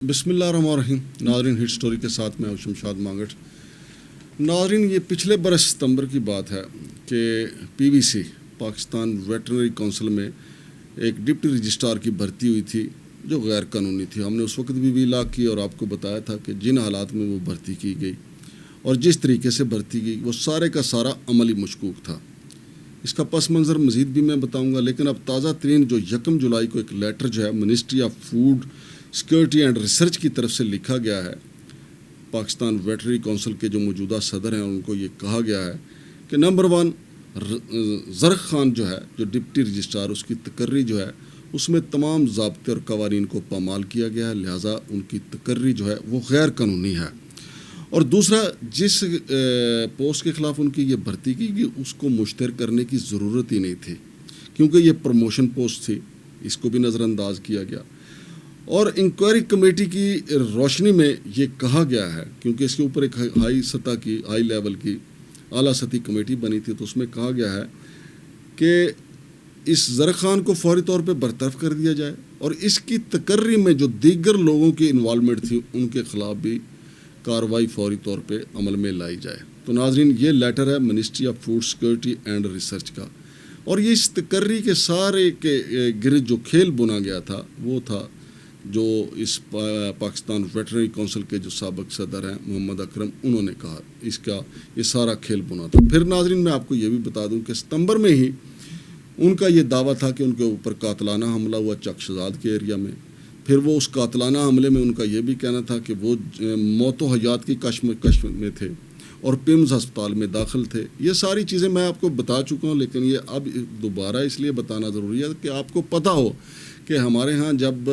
بسم اللہ الرحمن الرحیم ناظرین، ہٹ سٹوری کے ساتھ میں ہوں شمشاد مانگٹ۔ ناظرین، یہ پچھلے برس ستمبر کی بات ہے کہ PVC پاکستان ویٹرنری کونسل میں ایک ڈپٹی رجسٹرار کی بھرتی ہوئی تھی جو غیر قانونی تھی۔ ہم نے اس وقت بھی ابلاغ کی اور آپ کو بتایا تھا کہ جن حالات میں وہ بھرتی کی گئی اور جس طریقے سے بھرتی کی وہ سارے کا سارا عملی مشکوک تھا۔ اس کا پس منظر مزید بھی میں بتاؤں گا، لیکن اب تازہ ترین جو 1 جولائی کو ایک لیٹر جو ہے ministry of food security and research کی طرف سے لکھا گیا ہے پاکستان ویٹرنری کونسل کے جو موجودہ صدر ہیں، ان کو یہ کہا گیا ہے کہ نمبر 1 زرخ خان جو ہے جو ڈپٹی رجسٹرار، اس کی تقرری جو ہے اس میں تمام ضابطے اور قوانین کو پامال کیا گیا ہے، لہٰذا ان کی تقرری جو ہے وہ غیر قانونی ہے۔ اور دوسرا، جس پوسٹ کے خلاف ان کی یہ بھرتی کی گئی اس کو مشتہر کرنے کی ضرورت ہی نہیں تھی، کیونکہ یہ پروموشن پوسٹ تھی، اس کو بھی نظر انداز کیا گیا۔ اور انکوائری کمیٹی کی روشنی میں یہ کہا گیا ہے، کیونکہ اس کے اوپر ایک ہائی لیول کی اعلیٰ سطحی کمیٹی بنی تھی، تو اس میں کہا گیا ہے کہ اس زرخ خان کو فوری طور پہ برطرف کر دیا جائے اور اس کی تقرری میں جو دیگر لوگوں کی انوالومنٹ تھی ان کے خلاف بھی کارروائی فوری طور پہ عمل میں لائی جائے۔ تو ناظرین، یہ لیٹر ہے ministry of food security and research کا، اور یہ اس تقرری کے سارے کے گرد جو کھیل بنا گیا تھا وہ تھا جو اس پاکستان ویٹرنری کونسل کے جو سابق صدر ہیں محمد اکرم، انہوں نے کہا اس کا یہ سارا کھیل بنا تھا۔ پھر ناظرین، میں آپ کو یہ بھی بتا دوں کہ ستمبر میں ہی ان کا یہ دعویٰ تھا کہ ان کے اوپر قاتلانہ حملہ ہوا چک شہزاد کے ایریا میں۔ پھر وہ اس قاتلانہ حملے میں ان کا یہ بھی کہنا تھا کہ وہ موت و حیات کی کشمکش میں تھے اور پیمز ہسپتال میں داخل تھے۔ یہ ساری چیزیں میں آپ کو بتا چکا ہوں، لیکن یہ اب دوبارہ اس لیے بتانا ضروری ہے کہ آپ کو پتہ ہو کہ ہمارے ہاں جب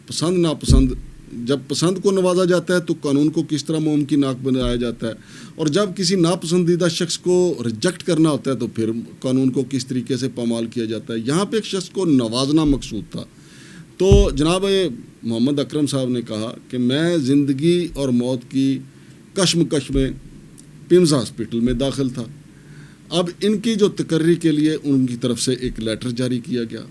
پسند کو نوازا جاتا ہے تو قانون کو کس طرح موم کی ناک بنایا جاتا ہے، اور جب کسی ناپسندیدہ شخص کو ریجیکٹ کرنا ہوتا ہے تو پھر قانون کو کس طریقے سے پامال کیا جاتا ہے۔ یہاں پہ ایک شخص کو نوازنا مقصود تھا۔ تو جناب محمد اکرم صاحب نے کہا کہ میں زندگی اور موت کی کشمکش میں پیمز ہاسپٹل میں داخل تھا۔ اب ان کی جو تقرری کے لیے ان کی طرف سے ایک لیٹر جاری کیا گیا۔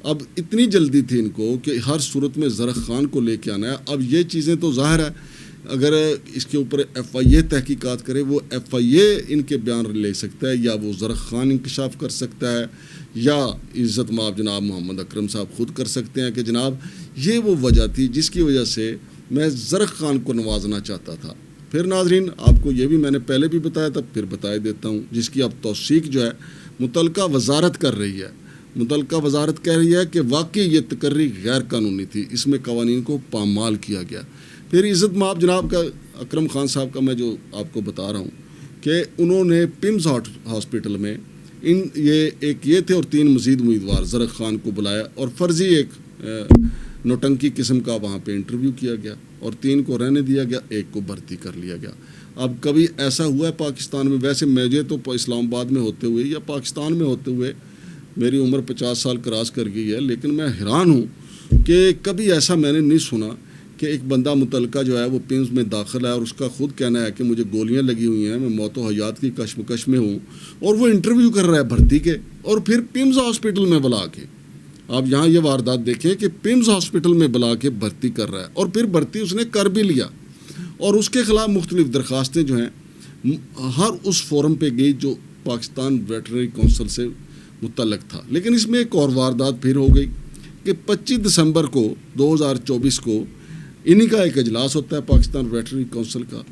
اب اتنی جلدی تھی ان کو کہ ہر صورت میں زرخ خان کو لے کے آنا ہے۔ اب یہ چیزیں تو ظاہر ہے اگر اس کے اوپر FIA تحقیقات کرے، وہ FIA ان کے بیان لے سکتا ہے، یا وہ زرخ خان انکشاف کر سکتا ہے، یا عزت مآب جناب محمد اکرم صاحب خود کر سکتے ہیں کہ جناب یہ وہ وجہ تھی جس کی وجہ سے میں زرخ خان کو نوازنا چاہتا تھا۔ پھر ناظرین، آپ کو یہ بھی میں نے پہلے بھی بتایا تھا، پھر بتا دیتا ہوں، جس کی اب توثیق جو ہے متعلقہ وزارت کر رہی ہے۔ متعلقہ وزارت کہہ رہی ہے کہ واقعی یہ تقرری غیر قانونی تھی، اس میں قوانین کو پامال کیا گیا۔ پھر عزت مآب جناب کا اکرم خان صاحب کا میں جو آپ کو بتا رہا ہوں کہ انہوں نے پیمز ہاسپٹل میں یہ تھے اور 3 مزید امیدوار زرخ خان کو بلایا اور فرضی ایک نوٹنکی قسم کا وہاں پہ انٹرویو کیا گیا اور 3 کو رہنے دیا گیا، 1 کو بھرتی کر لیا گیا۔ اب کبھی ایسا ہوا ہے پاکستان میں؟ ویسے مجھے تو اسلام آباد میں ہوتے ہوئے یا پاکستان میں ہوتے ہوئے میری عمر 50 سال کراس کر گئی ہے، لیکن میں حیران ہوں کہ کبھی ایسا میں نے نہیں سنا کہ ایک بندہ متعلقہ جو ہے وہ پیمز میں داخل ہے اور اس کا خود کہنا ہے کہ مجھے گولیاں لگی ہوئی ہیں، میں موت و حیات کی کشمکش میں ہوں، اور وہ انٹرویو کر رہا ہے بھرتی کے، اور پھر پیمز ہاسپٹل میں بلا کے۔ آپ یہاں یہ واردات دیکھیں کہ پیمز ہاسپٹل میں بلا کے بھرتی کر رہا ہے، اور پھر بھرتی اس نے کر بھی لیا، اور اس کے خلاف مختلف درخواستیں جو ہیں ہر اس فورم پہ گئی جو پاکستان ویٹرنری کونسل سے متعلق تھا۔ لیکن اس میں ایک اور واردات پھر ہو گئی کہ 25 دسمبر کو 2024 کو انہی کا ایک اجلاس ہوتا ہے پاکستان ویٹرنری کونسل کا،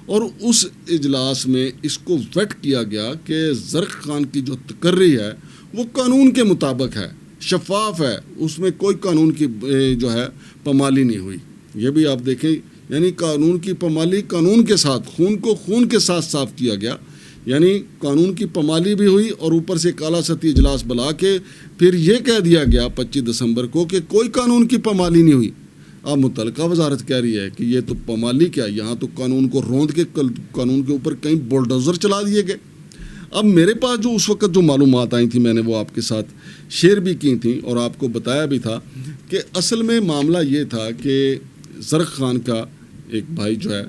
اور اس اجلاس میں اس کو ویٹ کیا گیا کہ زرخ خان کی جو تقرری ہے وہ قانون کے مطابق ہے، شفاف ہے، اس میں کوئی قانون کی جو ہے پامالی نہیں ہوئی۔ یہ بھی آپ دیکھیں، یعنی قانون کی پامالی قانون کے ساتھ، خون کو خون کے ساتھ صاف کیا گیا، یعنی قانون کی پامالی بھی ہوئی اور اوپر سے ایک اعلیٰ سطحی اجلاس بلا کے پھر یہ کہہ دیا گیا 25 دسمبر کو کہ کوئی قانون کی پامالی نہیں ہوئی۔ اب متعلقہ وزارت کہہ رہی ہے کہ یہ تو پامالی کیا، یہاں تو قانون کو روند کے قانون کے اوپر کہیں بولڈوزر چلا دیے گئے۔ اب میرے پاس جو اس وقت جو معلومات آئی تھیں میں نے وہ آپ کے ساتھ شیئر بھی کی تھیں اور آپ کو بتایا بھی تھا کہ اصل میں معاملہ یہ تھا کہ زرخ خان کا ایک بھائی جو ہے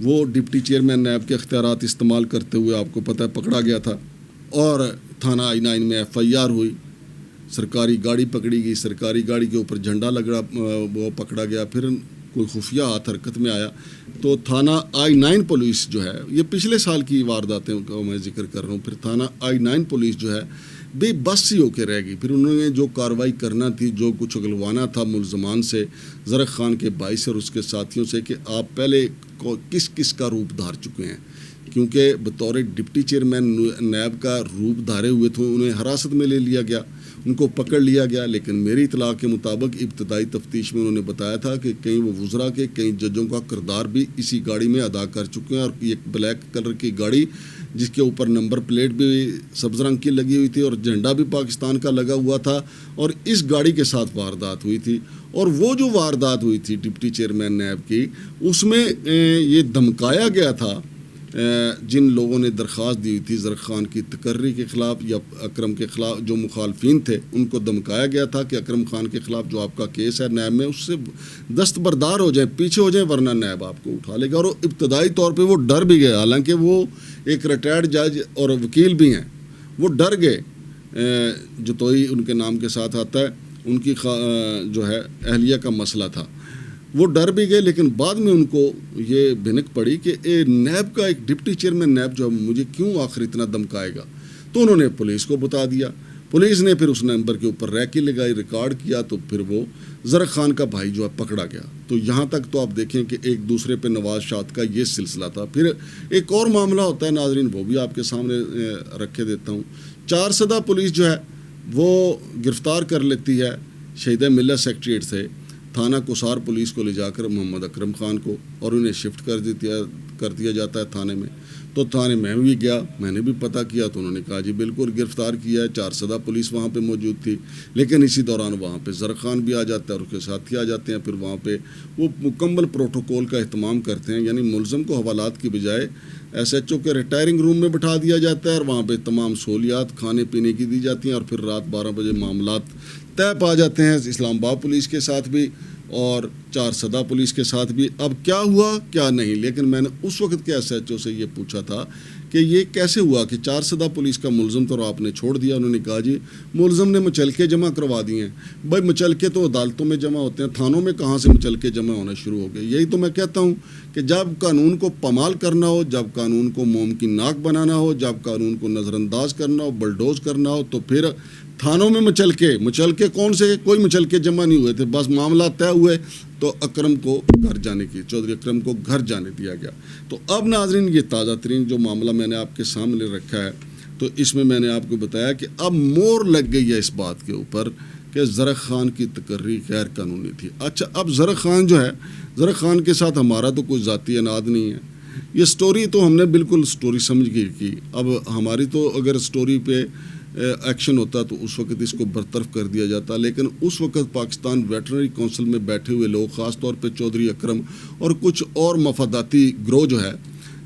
وہ ڈپٹی چیئرمین نیب کے اختیارات استعمال کرتے ہوئے آپ کو پتہ ہے پکڑا گیا تھا، اور تھانہ I-9 میں FIR ہوئی، سرکاری گاڑی پکڑی گئی، سرکاری گاڑی کے اوپر جھنڈا لگا وہ پکڑا گیا، پھر کوئی خفیہ ہاتھ حرکت میں آیا تو تھانہ I-9 پولیس جو ہے، یہ پچھلے سال کی وارداتیں کا میں ذکر کر رہا ہوں، پھر تھانہ I-9 پولیس جو ہے بے بس سی ہو کے رہ گئی. پھر انہوں نے جو کارروائی کرنا تھی، جو کچھ اگلوانا تھا ملزمان سے، زرق خان کے بھائی سے اور اس کے ساتھیوں سے، کہ آپ پہلے کس کس کا روپ دھار چکے ہیں، کیونکہ بطور ڈپٹی چیئرمین نیب کا روپ دھارے ہوئے تھے. انہیں حراست میں لے لیا گیا، ان کو پکڑ لیا گیا، لیکن میری اطلاع کے مطابق ابتدائی تفتیش میں انہوں نے بتایا تھا کہ کئی وہ وزراء کے، کئی ججوں کا کردار بھی اسی گاڑی میں ادا کر چکے ہیں. اور ایک بلیک کلر کی گاڑی جس کے اوپر نمبر پلیٹ بھی سبز رنگ کی لگی ہوئی تھی اور جھنڈا بھی پاکستان کا لگا ہوا تھا، اور اس گاڑی کے ساتھ واردات ہوئی تھی. اور وہ جو واردات ہوئی تھی ڈپٹی چیئرمین نیب کی، اس میں یہ دھمکایا گیا تھا جن لوگوں نے درخواست دی ہوئی تھی زرق خان کی تقرری کے خلاف یا اکرم کے خلاف، جو مخالفین تھے ان کو دھمکایا گیا تھا کہ اکرم خان کے خلاف جو آپ کا کیس ہے نیب میں، اس سے دستبردار ہو جائیں، پیچھے ہو جائیں، ورنہ نیب آپ کو اٹھا لے گا. اور ابتدائی طور پہ وہ ڈر بھی گئے، حالانکہ وہ ایک ریٹائرڈ جج اور وکیل بھی ہیں، وہ ڈر گئے. جتوئی ان کے نام کے ساتھ آتا ہے، ان کی جو ہے اہلیہ کا مسئلہ تھا، وہ ڈر بھی گئے. لیکن بعد میں ان کو یہ بھنک پڑی کہ نیب کا ایک ڈپٹی چیئرمین نیب جو ہے مجھے کیوں آخر اتنا دمکائے گا. تو انہوں نے پولیس کو بتا دیا، پولیس نے پھر اس نمبر کے اوپر ریکی لگائی، ریکارڈ کیا، تو پھر وہ زرق خان کا بھائی جو ہے پکڑا گیا. تو یہاں تک تو آپ دیکھیں کہ ایک دوسرے پہ نواز شاط کا یہ سلسلہ تھا. پھر ایک اور معاملہ ہوتا ہے ناظرین، وہ بھی آپ کے سامنے رکھے دیتا ہوں. چارسدہ پولیس جو ہے وہ گرفتار کر لیتی ہے شہید ملت سیکریٹریٹ سے تھانہ کوسار پولیس کو لے جا کر محمد اکرم خان کو، اور انہیں شفٹ کر دیا جاتا ہے تھانے میں. تو تھانے میں بھی گیا، میں نے بھی پتہ کیا، تو انہوں نے کہا جی بالکل گرفتار کیا ہے. چارسدہ پولیس وہاں پہ موجود تھی، لیکن اسی دوران وہاں پہ زرق خان بھی آ جاتا ہے اور اس کے ساتھی آ جاتے ہیں. پھر وہاں پہ وہ مکمل پروٹوکول کا اہتمام کرتے ہیں، یعنی ملزم کو حوالات کی بجائے SHO کے ریٹائرنگ روم میں بٹھا دیا جاتا ہے، اور وہاں پہ تمام سہولیات کھانے پینے کی دی جاتی ہیں. اور پھر رات 12 بجے معاملات طے پا جاتے ہیں اسلام آباد پولیس کے ساتھ بھی اور چارسدہ پولیس کے ساتھ بھی. اب کیا ہوا کیا نہیں، لیکن میں نے اس وقت کے SHO سے یہ پوچھا تھا کہ یہ کیسے ہوا کہ چارسدہ پولیس کا ملزم تو آپ نے چھوڑ دیا. انہوں نے کہا جی ملزم نے مچلکے جمع کروا دیے ہیں. بھائی مچلکے تو عدالتوں میں جمع ہوتے ہیں، تھانوں میں کہاں سے مچلکے جمع ہونا شروع ہو گئے. یہی تو میں کہتا ہوں کہ جب قانون کو پامال کرنا ہو، جب قانون کو موم کی ناک بنانا ہو، جب قانون کو نظر انداز کرنا ہو، بلڈوز کرنا ہو، تو پھر تھانوں میں مچلکے کون سے؟ کوئی مچلکے جمع نہیں ہوئے تھے. بس معاملہ طے ہوئے تو اکرم کو گھر جانے کی، چودھری اکرم کو گھر جانے دیا گیا. تو اب ناظرین یہ تازہ ترین جو معاملہ میں نے آپ کے سامنے رکھا ہے، تو اس میں نے آپ کو بتایا کہ اب مور لگ گئی ہے اس بات کے اوپر کہ زرق خان کی تقرری غیر قانونی تھی. اچھا، اب زرق خان جو ہے، زرق خان کے ساتھ ہمارا تو کوئی ذاتی اناد نہیں ہے. یہ سٹوری تو ہم نے بالکل سٹوری سمجھ کے کی. اب ہماری تو اگر سٹوری پہ ایکشن ہوتا تو اس وقت اس کو برطرف کر دیا جاتا، لیکن اس وقت پاکستان ویٹرنری کونسل میں بیٹھے ہوئے لوگ، خاص طور پہ چودھری اکرم اور کچھ اور مفاداتی گروہ جو ہے،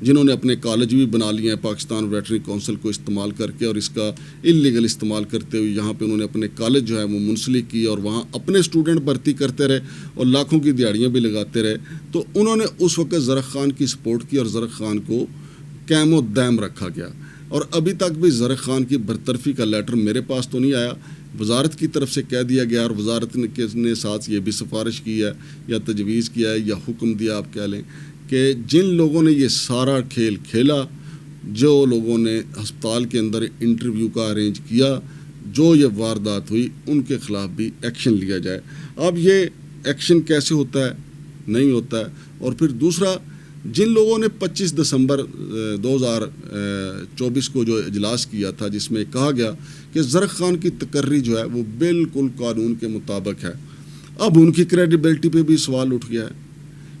جنہوں نے اپنے کالج بھی بنا لیے ہیں پاکستان ویٹرنری کونسل کو استعمال کر کے، اور اس کا انلیگل استعمال کرتے ہوئے یہاں پہ انہوں نے اپنے کالج جو ہے وہ منسلک کی اور وہاں اپنے اسٹوڈنٹ بھرتی کرتے رہے اور لاکھوں کی دیہڑیاں بھی لگاتے رہے. تو انہوں نے اس وقت زرق خان کی سپورٹ کی اور زرق خان کو قائم و دائم رکھا گیا. اور ابھی تک بھی زرق خان کی برطرفی کا لیٹر میرے پاس تو نہیں آیا. وزارت کی طرف سے کہہ دیا گیا، اور وزارت نے ساتھ یہ بھی سفارش کی ہے یا تجویز کیا ہے یا حکم دیا آپ کہہ لیں کہ جن لوگوں نے یہ سارا کھیل کھیلا، جو لوگوں نے ہسپتال کے اندر انٹرویو کا ارینج کیا، جو یہ واردات ہوئی، ان کے خلاف بھی ایکشن لیا جائے. اب یہ ایکشن کیسے ہوتا ہے؟ نہیں ہوتا ہے. اور پھر دوسرا، جن لوگوں نے 25 دسمبر 2024 کو جو اجلاس کیا تھا جس میں کہا گیا کہ زرق خان کی تقرری جو ہے وہ بالکل قانون کے مطابق ہے، اب ان کی کریڈیبلٹی پہ بھی سوال اٹھ گیا ہے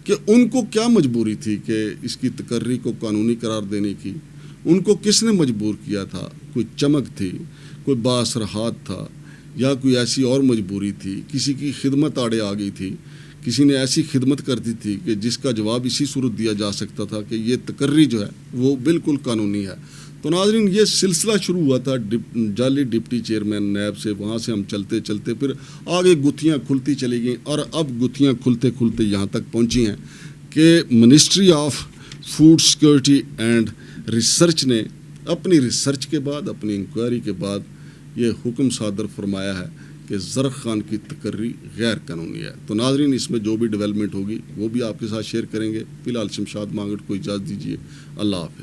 کہ ان کو کیا مجبوری تھی کہ اس کی تقرری کو قانونی قرار دینے کی؟ ان کو کس نے مجبور کیا تھا؟ کوئی چمک تھی، کوئی بااثرات تھا، یا کوئی ایسی اور مجبوری تھی؟ کسی کی خدمت آڑے آ گئی تھی، کسی نے ایسی خدمت کر دی تھی کہ جس کا جواب اسی صورت دیا جا سکتا تھا کہ یہ تقرری جو ہے وہ بالکل قانونی ہے. تو ناظرین یہ سلسلہ شروع ہوا تھا جعلی ڈپٹی چیئرمین نیب سے، وہاں سے ہم چلتے چلتے پھر آگے گتھیاں کھلتی چلی گئیں، اور اب گتھیاں کھلتے کھلتے یہاں تک پہنچی ہیں کہ ministry of food security and research نے اپنی ریسرچ کے بعد، اپنی انکوائری کے بعد یہ حکم صادر فرمایا ہے کہ زرخ خان کی تقرری غیر قانونی ہے. تو ناظرین اس میں جو بھی ڈیولپمنٹ ہوگی وہ بھی آپ کے ساتھ شیئر کریں گے. فی الحال شمشاد مانگٹ کو اجازت دیجیے. اللہ حافظ.